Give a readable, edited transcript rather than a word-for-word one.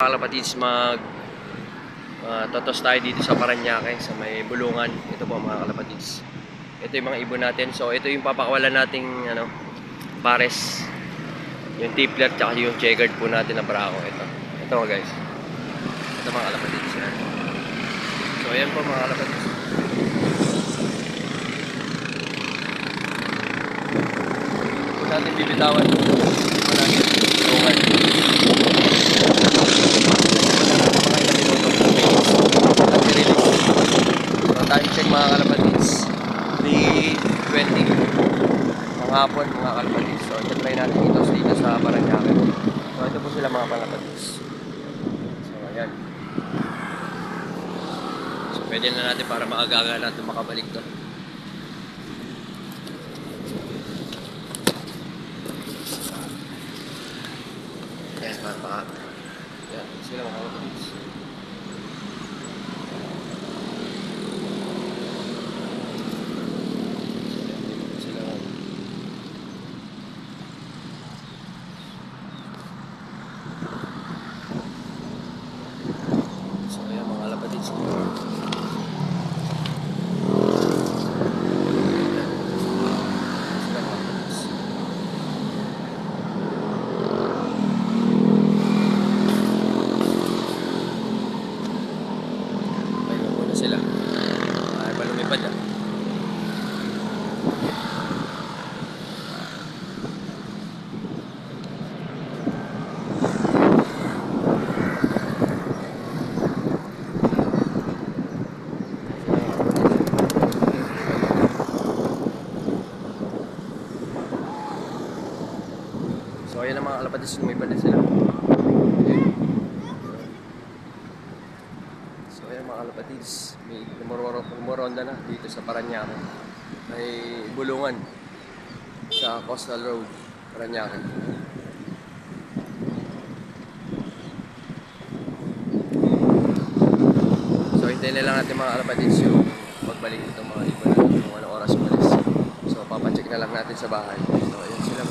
Kalapatids, totos tayo dito sa Parañaque sa may Bulungan. Ito po mga kalapatids, ito yung mga ibon natin. So ito yung papakawalan nating pares, yung tipler tsaka yung checkered po natin na bravo. Ito guys, ito mga kalapatids yan. So ayan po mga kalapatids, ito natin bibitawan ito natin Bulungan. Time check mga kalapatids, 3:20 ng hapon mga kalapatids. So ito try natin dito sa Parañaque. So ito po sila mga kalapatids. So ayan, so pwede na natin para maagaga natin makabalik to. Ayan para ayan sila mga kalapatids. Sila ay palumipad na. So ayan ang mga kalapatids, lumipad na sila. So ayan mga kalapatids, may umuronda na dito sa Parañaque, may Bulungan sa Coastal Road, Parañaque. So hintayin na lang natin mga kalapatids yung pagbalik nitong mga ibon natin kung anong oras umalis. So papacheck na lang natin sa bahay. So ayan sila